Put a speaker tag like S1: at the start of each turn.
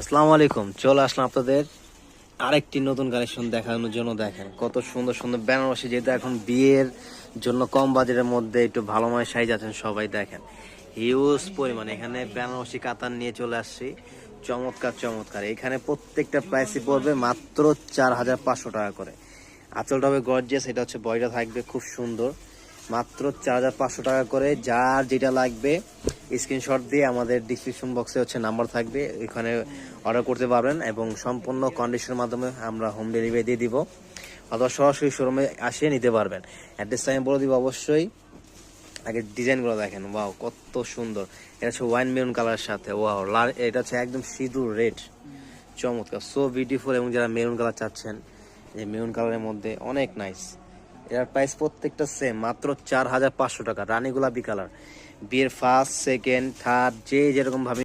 S1: আসসালামু আলাইকুম, চলে আসলাম আপনাদের আরেকটি নতুন কালেকশন দেখানোর জন্য। দেখেন কত সুন্দর সুন্দর বেনারসি, যেহেতু এখন বিয়ের জন্য কম বাজেটের মধ্যে একটু ভালো মানের সাইজ আছেন সবাই। দেখেন হিউজ পরিমাণে এখানে বেনারসি কাতান নিয়ে চলে আসছি। চমৎকার চমৎকার, এখানে প্রত্যেকটা প্রাইসই পড়বে মাত্র 4,500 টাকা করে। আঁচলটা হবে গর্জিয়াস, এটা হচ্ছে বডিটা থাকবে খুব সুন্দর, মাত্র 4,500 টাকা করে। যার যেটা লাগবে স্ক্রিনশট দিয়ে আমাদের ডিসক্রিপশন বক্সে হচ্ছে নাম্বার থাকবে, এখানে অর্ডার করতে পারবেন এবং সম্পূর্ণ কন্ডিশনের মাধ্যমে আমরা হোম ডেলিভারি দিয়ে দিব, অথবা সরাসরি শোরুমে আসিয়ে নিতে পারবেন। অ্যাড্রেসটা আমি বলে দিব অবশ্যই। আগে ডিজাইনগুলো দেখেন, ওয়াও কত সুন্দর। এটা হচ্ছে ওয়াইন মেরুন কালারের সাথে, ওয়াও এটা হচ্ছে একদম সিঁদুর রেড, চমৎকার, সো বিউটিফুল। এবং যারা মেরুন কালার চাচ্ছেন, এই মেরুন কালারের মধ্যে অনেক নাইস। এর প্রাইস প্রত্যেকটা সেম, মাত্র 4,500 টাকা। রানী গোলাপি কালার, বিয়ের ফার্স্ট সেকেন্ড থার্ড যে যেরকম ভাবে